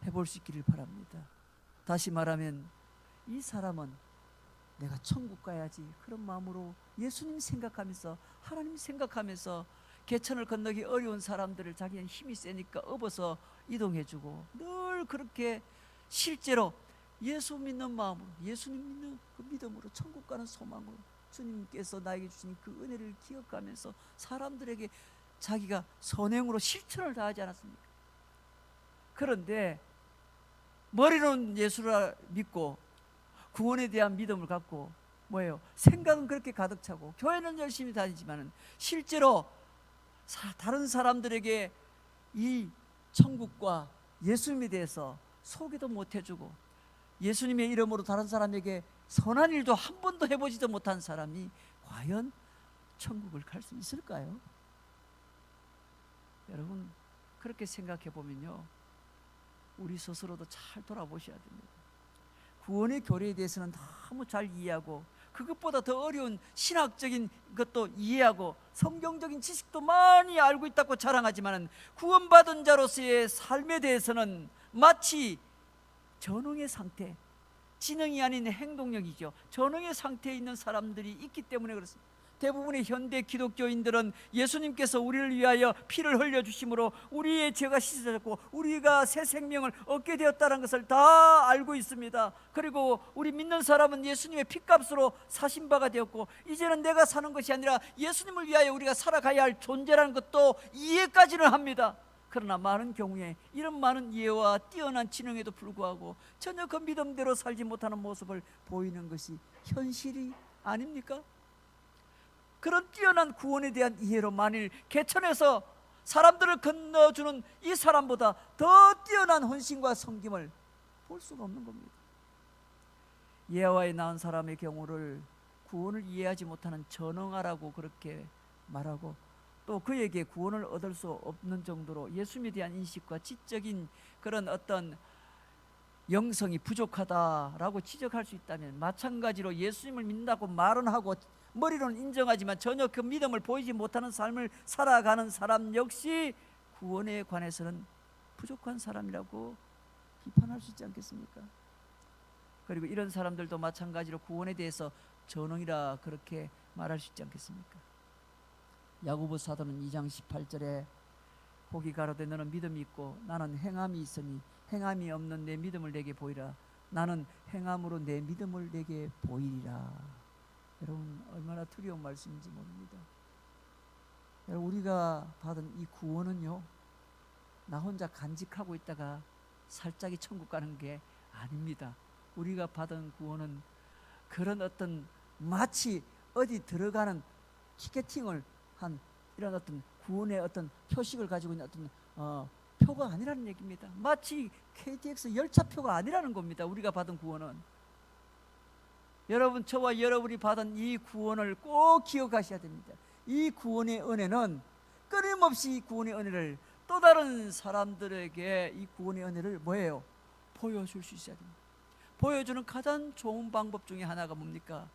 A: 해볼 수 있기를 바랍니다. 다시 말하면 이 사람은 내가 천국 가야지 그런 마음으로 예수님 생각하면서 하나님 생각하면서 개천을 건너기 어려운 사람들을 자기는 힘이 세니까 업어서 이동해주고 늘 그렇게 실제로 예수 믿는 마음으로, 예수님 믿는 그 믿음으로 천국 가는 소망으로 주님께서 나에게 주신 그 은혜를 기억하면서 사람들에게 자기가 선행으로 실천을 다하지 않았습니까? 그런데 머리로는 예수를 믿고 구원에 대한 믿음을 갖고 뭐예요? 생각은 그렇게 가득 차고 교회는 열심히 다니지만 실제로 다른 사람들에게 이 천국과 예수님에 대해서 소개도 못 해주고 예수님의 이름으로 다른 사람에게 선한 일도 한 번도 해보지도 못한 사람이 과연 천국을 갈 수 있을까요? 여러분, 그렇게 생각해 보면요, 우리 스스로도 잘 돌아보셔야 됩니다. 구원의 교리에 대해서는 너무 잘 이해하고 그것보다 더 어려운 신학적인 것도 이해하고 성경적인 지식도 많이 알고 있다고 자랑하지만 구원받은 자로서의 삶에 대해서는 마치 전능의 상태, 지능이 아닌 행동력이죠. 전능의 상태에 있는 사람들이 있기 때문에 그렇습니다. 대부분의 현대 기독교인들은 예수님께서 우리를 위하여 피를 흘려주심으로 우리의 죄가 씻어졌고 우리가 새 생명을 얻게 되었다는 것을 다 알고 있습니다. 그리고 우리 믿는 사람은 예수님의 피값으로 사신 바가 되었고 이제는 내가 사는 것이 아니라 예수님을 위하여 우리가 살아가야 할 존재라는 것도 이해까지는 합니다. 그러나 많은 경우에 이런 많은 이해와 뛰어난 지능에도 불구하고 전혀 그 믿음대로 살지 못하는 모습을 보이는 것이 현실이 아닙니까? 그런 뛰어난 구원에 대한 이해로 만일 개천에서 사람들을 건너주는 이 사람보다 더 뛰어난 헌신과 섬김을 볼 수가 없는 겁니다. 예화에 나온 사람의 경우를 구원을 이해하지 못하는 전응하라고 그렇게 말하고 또 그에게 구원을 얻을 수 없는 정도로 예수님에 대한 인식과 지적인 그런 어떤 영성이 부족하다라고 지적할 수 있다면 마찬가지로 예수님을 믿는다고 말은 하고 머리로는 인정하지만 전혀 그 믿음을 보이지 못하는 삶을 살아가는 사람 역시 구원에 관해서는 부족한 사람이라고 비판할 수 있지 않겠습니까? 그리고 이런 사람들도 마찬가지로 구원에 대해서 전능이라 그렇게 말할 수 있지 않겠습니까? 야고보 사도는 2장 18절에 보기 가로되 너는 믿음이 있고 나는 행함이 있으니 행함이 없는 내 믿음을 내게 보이라. 나는 행함으로 내 믿음을 내게 보이리라. 여러분 얼마나 두려운 말씀인지 모릅니다. 여러분 우리가 받은 이 구원은요 나 혼자 간직하고 있다가 살짝이 천국 가는 게 아닙니다. 우리가 받은 구원은 그런 어떤 마치 어디 들어가는 티켓팅을 한 이런 어떤 구원의 어떤 표식을 가지고 있는 어떤 표가 아니라는 얘기입니다. 마치 KTX 열차표가 아니라는 겁니다. 우리가 받은 구원은. 여러분 저와 여러분이 받은 이 구원을 꼭 기억하셔야 됩니다. 이 구원의 은혜는 끊임없이 이 구원의 은혜를 또 다른 사람들에게 이 구원의 은혜를 뭐예요? 보여줄 수 있어야 됩니다. 보여주는 가장 좋은 방법 중에 하나가 뭡니까?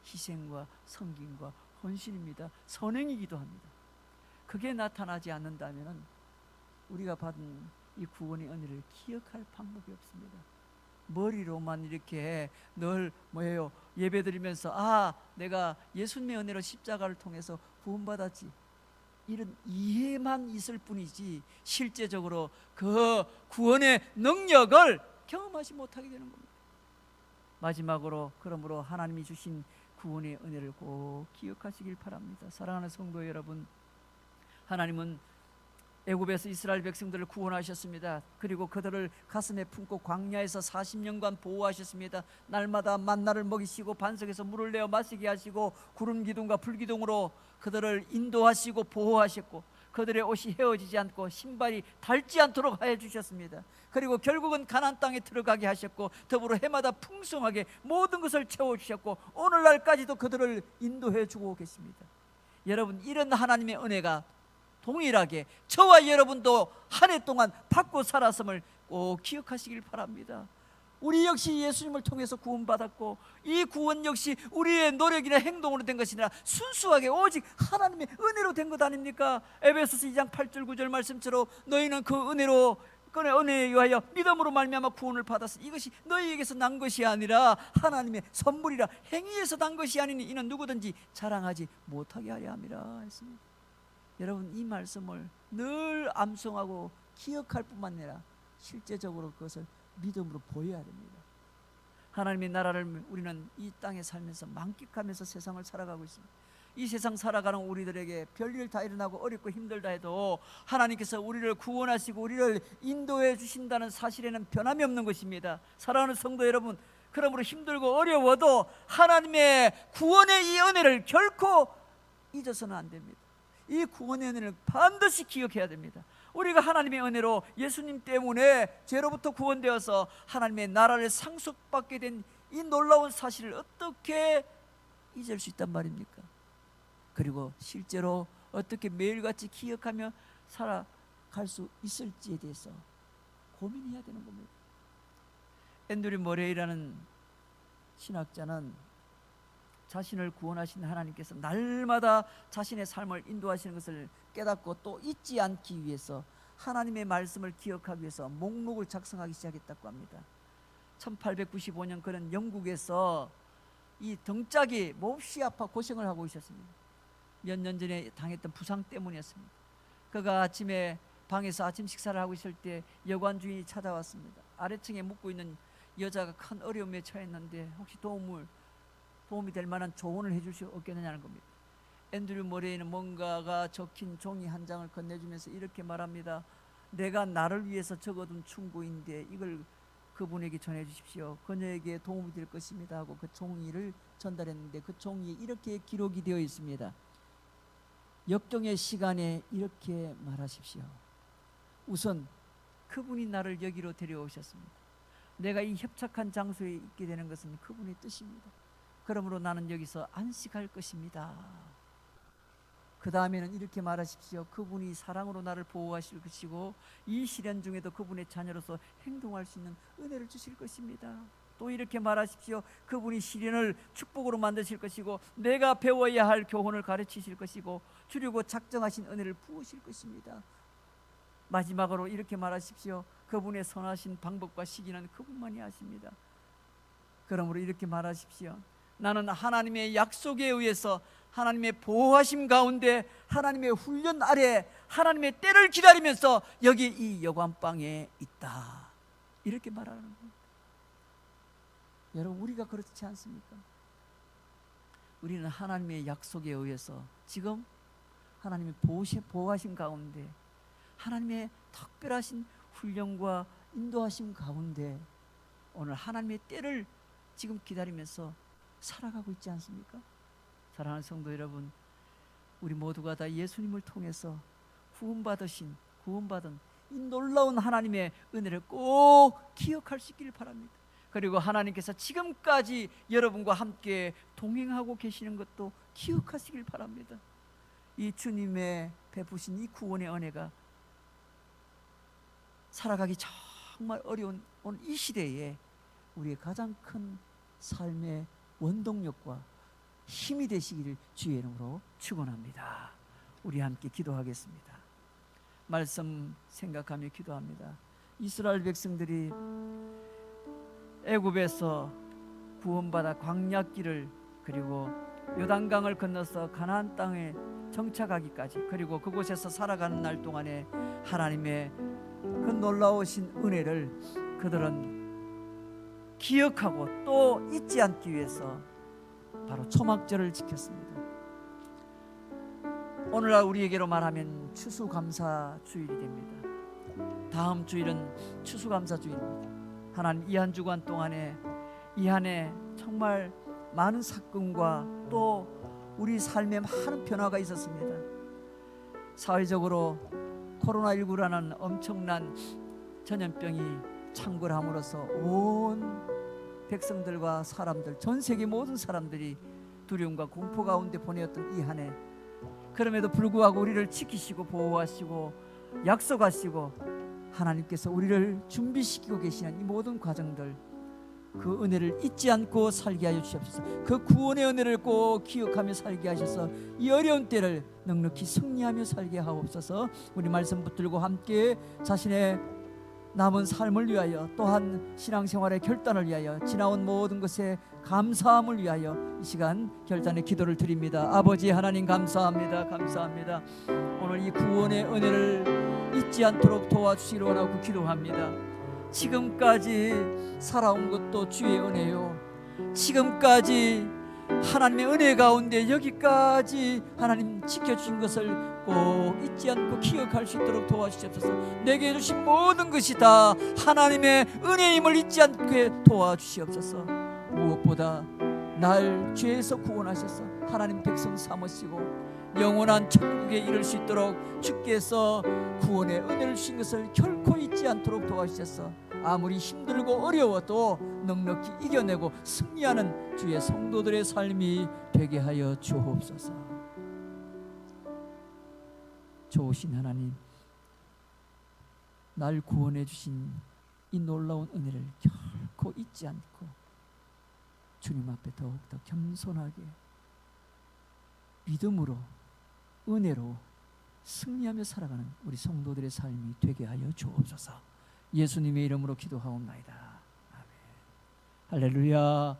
A: 희생과 섬김과 헌신입니다. 선행이기도 합니다. 그게 나타나지 않는다면 우리가 받은 이 구원의 은혜를 기억할 방법이 없습니다. 머리로만 이렇게 늘 뭐예요? 예배드리면서 내가 예수님의 은혜로 십자가를 통해서 구원받았지 이런 이해만 있을 뿐이지 실제적으로 그 구원의 능력을 경험하지 못하게 되는 겁니다. 마지막으로 그러므로 하나님이 주신 구원의 은혜를 꼭 기억하시길 바랍니다. 사랑하는 성도 여러분, 하나님은 애굽에서 이스라엘 백성들을 구원하셨습니다. 그리고 그들을 가슴에 품고 광야에서 40년간 보호하셨습니다. 날마다 만나를 먹이시고 반석에서 물을 내어 마시게 하시고 구름 기둥과 불 기둥으로 그들을 인도하시고 보호하셨고 그들의 옷이 헤어지지 않고 신발이 닳지 않도록 하여 주셨습니다. 그리고 결국은 가나안 땅에 들어가게 하셨고 더불어 해마다 풍성하게 모든 것을 채워주셨고 오늘날까지도 그들을 인도해 주고 계십니다. 여러분 이런 하나님의 은혜가 동일하게 저와 여러분도 한 해 동안 받고 살았음을 꼭 기억하시길 바랍니다. 우리 역시 예수님을 통해서 구원받았고 이 구원 역시 우리의 노력이나 행동으로 된 것이 아니라 순수하게 오직 하나님의 은혜로 된 것 아닙니까? 에베소서 2장 8절 9절 말씀처럼 너희는 그 은혜로 은혜에 의하여 믿음으로 말미암아 구원을 받았으 이것이 너희에게서 난 것이 아니라 하나님의 선물이라 행위에서 난 것이 아니니 이는 누구든지 자랑하지 못하게 하려 함이라 했습니다. 여러분 이 말씀을 늘 암송하고 기억할 뿐만 아니라 실제적으로 그것을 믿음으로 보여야 됩니다. 하나님의 나라를 우리는 이 땅에 살면서 만끽하면서 세상을 살아가고 있습니다. 이 세상 살아가는 우리들에게 별일 다 일어나고 어렵고 힘들다 해도 하나님께서 우리를 구원하시고 우리를 인도해 주신다는 사실에는 변함이 없는 것입니다. 사랑하는 성도 여러분, 그러므로 힘들고 어려워도 하나님의 구원의 이 은혜를 결코 잊어서는 안 됩니다. 이 구원의 은혜를 반드시 기억해야 됩니다. 우리가 하나님의 은혜로 예수님 때문에 죄로부터 구원되어서 하나님의 나라를 상속받게 된 이 놀라운 사실을 어떻게 잊을 수 있단 말입니까? 그리고 실제로 어떻게 매일같이 기억하며 살아갈 수 있을지에 대해서 고민해야 되는 겁니다. 앤드류 머레이라는 신학자는 자신을 구원하신 하나님께서 날마다 자신의 삶을 인도하시는 것을 깨닫고 또 잊지 않기 위해서 하나님의 말씀을 기억하기 위해서 목록을 작성하기 시작했다고 합니다. 1895년 그는 영국에서 이 등짝이 몹시 아파 고생을 하고 있었습니다. 몇 년 전에 당했던 부상 때문이었습니다. 그가 아침에 방에서 아침 식사를 하고 있을 때 여관 주인이 찾아왔습니다. 아래층에 묵고 있는 여자가 큰 어려움에 처했는데 혹시 도움이 될 만한 조언을 해줄 수 없겠느냐는 겁니다. 앤드류 머레이는 뭔가가 적힌 종이 한 장을 건네주면서 이렇게 말합니다. 내가 나를 위해서 적어둔 충고인데 이걸 그분에게 전해주십시오. 그녀에게 도움이 될 것입니다 하고 그 종이를 전달했는데 그 종이에 이렇게 기록이 되어 있습니다. 역경의 시간에 이렇게 말하십시오. 우선 그분이 나를 여기로 데려오셨습니다. 내가 이 협착한 장소에 있게 되는 것은 그분의 뜻입니다. 그러므로 나는 여기서 안식할 것입니다. 그 다음에는 이렇게 말하십시오. 그분이 사랑으로 나를 보호하실 것이고 이 시련 중에도 그분의 자녀로서 행동할 수 있는 은혜를 주실 것입니다. 또 이렇게 말하십시오. 그분이 시련을 축복으로 만드실 것이고 내가 배워야 할 교훈을 가르치실 것이고 주려고 작정하신 은혜를 부으실 것입니다. 마지막으로 이렇게 말하십시오. 그분의 선하신 방법과 시기는 그분만이 아십니다. 그러므로 이렇게 말하십시오. 나는 하나님의 약속에 의해서 하나님의 보호하심 가운데 하나님의 훈련 아래 하나님의 때를 기다리면서 여기 이 여관방에 있다. 이렇게 말하는 겁니다. 여러분, 우리가 그렇지 않습니까? 우리는 하나님의 약속에 의해서 지금 하나님의 보호하심 가운데 하나님의 특별하신 훈련과 인도하심 가운데 오늘 하나님의 때를 지금 기다리면서 살아가고 있지 않습니까? 사랑하는 성도 여러분, 우리 모두가 다 예수님을 통해서 구원받은 이 놀라운 하나님의 은혜를 꼭 기억할 수 있기를 바랍니다. 그리고 하나님께서 지금까지 여러분과 함께 동행하고 계시는 것도 기억하시길 바랍니다. 이 주님의 베푸신 이 구원의 은혜가 살아가기 정말 어려운 오늘 이 시대에 우리의 가장 큰 삶의 원동력과 힘이 되시기를 주의 이름으로 축원합니다. 우리 함께 기도하겠습니다. 말씀 생각하며 기도합니다. 이스라엘 백성들이 애굽에서 구원받아 광야길을 그리고 요단강을 건너서 가나안 땅에 정착하기까지 그리고 그곳에서 살아가는 날 동안에 하나님의 그 놀라우신 은혜를 그들은 기억하고 또 잊지 않기 위해서 바로 초막절을 지켰습니다. 오늘날 우리에게로 말하면 추수감사주일이 됩니다. 다음 주일은 추수감사주일입니다. 하나님 이 한 주간 동안에 이 한 해 정말 많은 사건과 또 우리 삶에 많은 변화가 있었습니다. 사회적으로 코로나19라는 엄청난 전염병이 창궐함으로써 온 백성들과 사람들, 전 세계 모든 사람들이 두려움과 공포 가운데 보내었던 이 한 해, 그럼에도 불구하고 우리를 지키시고 보호하시고 약속하시고 하나님께서 우리를 준비시키고 계시는 이 모든 과정들, 그 은혜를 잊지 않고 살게 하여 주시옵소서. 그 구원의 은혜를 꼭 기억하며 살게 하셔서 이 어려운 때를 넉넉히 승리하며 살게 하옵소서. 우리 말씀 붙들고 함께 자신의 남은 삶을 위하여 또한 신앙생활의 결단을 위하여 지나온 모든 것에 감사함을 위하여 이 시간 결단의 기도를 드립니다. 아버지 하나님 감사합니다. 감사합니다. 오늘 이 구원의 은혜를 잊지 않도록 도와주시기를 원하고 기도합니다. 지금까지 살아온 것도 주의 은혜요, 지금까지 하나님의 은혜 가운데 여기까지 하나님 지켜주신 것을 꼭 잊지 않고 기억할 수 있도록 도와주시옵소서. 내게 주신 모든 것이 다 하나님의 은혜임을 잊지 않게 도와주시옵소서. 무엇보다 날 죄에서 구원하셔서 하나님 백성 삼으시고 영원한 천국에 이를 수 있도록 주께서 구원의 은혜를 주신 것을 결코 잊지 않도록 도와주셔서 아무리 힘들고 어려워도 넉넉히 이겨내고 승리하는 주의 성도들의 삶이 되게 하여 주옵소서. 좋으신 하나님, 날 구원해 주신 이 놀라운 은혜를 결코 잊지 않고 주님 앞에 더욱더 겸손하게 믿음으로 은혜로 승리하며 살아가는 우리 성도들의 삶이 되게 하여 주옵소서. 예수님의 이름으로 기도하옵나이다. 아멘. 할렐루야.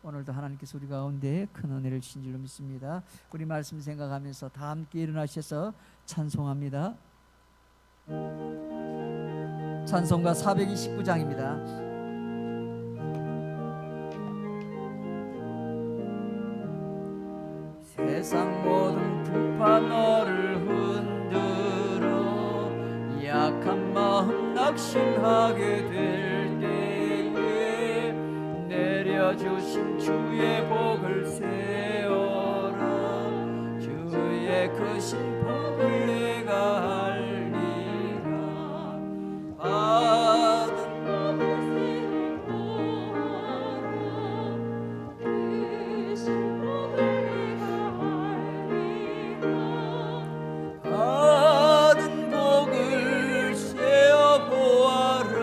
A: 오늘도 하나님께서 우리 가운데 큰 은혜를 주신 줄로 믿습니다. 우리 말씀 생각하면서 다 함께 일어나셔서 찬송합니다. 찬송가 429장입니다. 세상 모든 풍파 너를 흔들어 약한 마음 낙심하게 될 때에 내려주신 주의 복을 세어라. 주의 크신 복을 내가 알리라. 받은 복을 세어보아라. 크신 복을 내가 알리라. 받은 복을 세어보아라.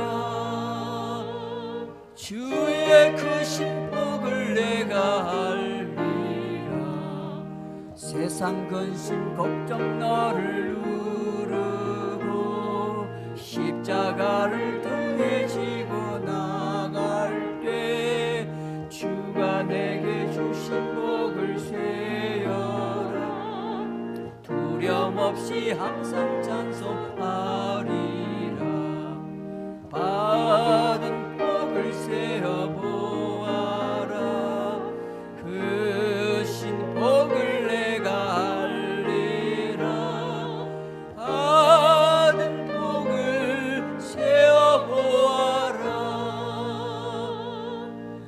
A: 주의 크신 복을 내가 알리라. 세상 근심 걱정 너를 누르고 십자가를 등에 지고 나갈 때 주가 내게 주신 복을 세어라. 두려움 없이 항상 찬송하리라. 받은 복을 세어보아라. 크신 복을 내가 알리라. 받은 복을 세어보아라.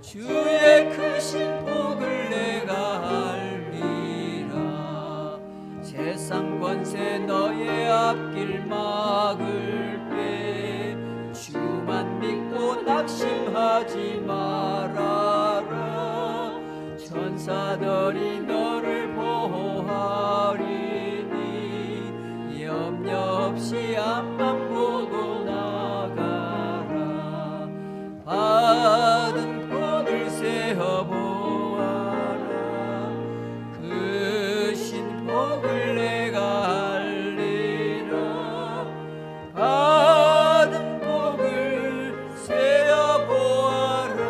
A: 주의 크신 복을 내가 알리라. 세상 권세 너의 앞길 막을 때 주만 믿고 낙심하지 말아라. 천사들이 너를 보호하리니 염려 없이 앞만 보고 나가라. 받은 복을 세어보아라. 크신 복을 내가 알리라. 받은 복을 세어보아라.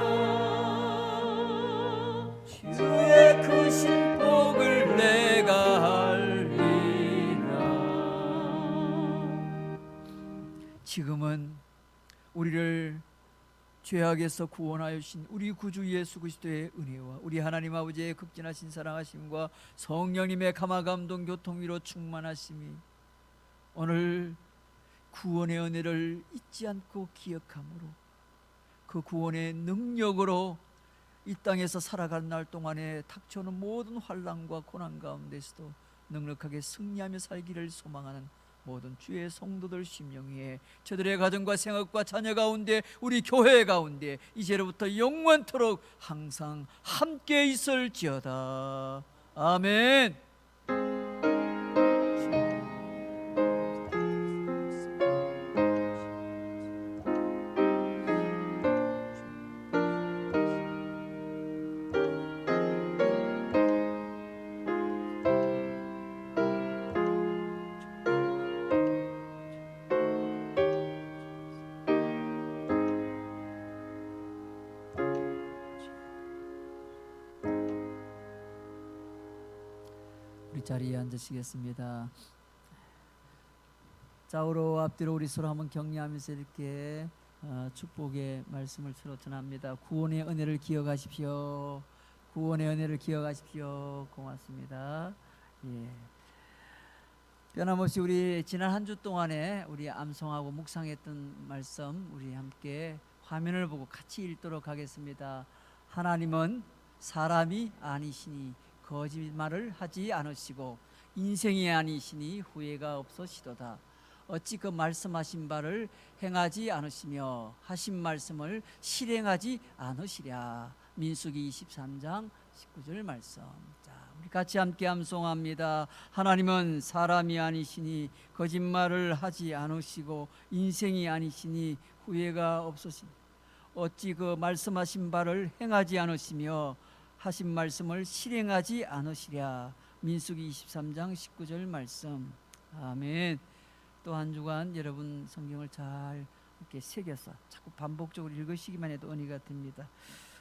A: 주의 크신 복을 내가 알리라. 지금은 우리를 죄악에서 구원하여 주신 우리 구주 예수 그리스도의 은혜와 우리 하나님 아버지의 극진하신 사랑하심과 성령님의 감화감동 교통위로 충만하심이 오늘 구원의 은혜를 잊지 않고 기억함으로 그 구원의 능력으로 이 땅에서 살아가는 날 동안에 닥쳐오는 모든 환난과 고난 가운데서도 넉넉하게 승리하며 살기를 소망하는 모든 주의 성도들 심령위에 저들의 가정과 생업과 자녀 가운데 우리 교회 가운데 이제로부터 영원토록 항상 함께 있을지어다. 아멘. 우리 자리에 앉으시겠습니다. 좌우로 앞뒤로 우리 서로 한번 격려하면서 이렇게 축복의 말씀을 서로 전합니다. 구원의 은혜를 기억하십시오. 구원의 은혜를 기억하십시오. 고맙습니다. 예. 변함없이 우리 지난 한 주 동안에 우리 암송하고 묵상했던 말씀 우리 함께 화면을 보고 같이 읽도록 하겠습니다. 하나님은 사람이 아니시니 거짓말을 하지 않으시고 인생이 아니시니 후회가 없으시도다. 어찌 그 말씀하신 바를 행하지 않으시며 하신 말씀을 실행하지 않으시랴. 민수기 23장 19절 말씀. 자, 우리 같이 함께 암송합니다. 하나님은 사람이 아니시니 거짓말을 하지 않으시고 인생이 아니시니 후회가 없으시니 어찌 그 말씀하신 바를 행하지 않으시며 하신 말씀을 실행하지 않으시랴. 민수기 23장 19절 말씀. 아멘. 또 한 주간 여러분 성경을 잘 이렇게 새겨서 자꾸 반복적으로 읽으시기만 해도 은혜가 됩니다.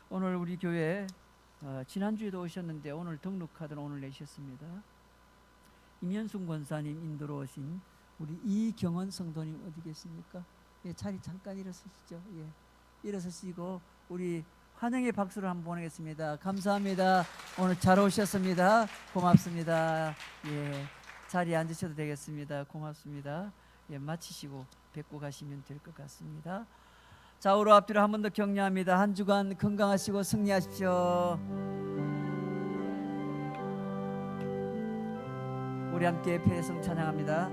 A: 오늘 우리 교회 지난주에도 오셨는데 오늘 등록카드는 오늘 내셨습니다. 임현순 권사님 인도로 오신 우리 이경원 성도님 어디 계십니까? 예, 자리 잠깐 일어서시죠. 예, 일어서시고 우리 환영의 박수를 한번 보내겠습니다. 감사합니다. 오늘 잘 오셨습니다. 고맙습니다. 예, 자리에 앉으셔도 되겠습니다. 고맙습니다. 예, 마치시고 뵙고 가시면 될 것 같습니다. 좌우로 앞뒤로 한 번 더 격려합니다. 한 주간 건강하시고 승리하십시오. 우리 함께 폐성 찬양합니다.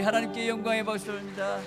A: 하나님께 영광의 박수 올립니다.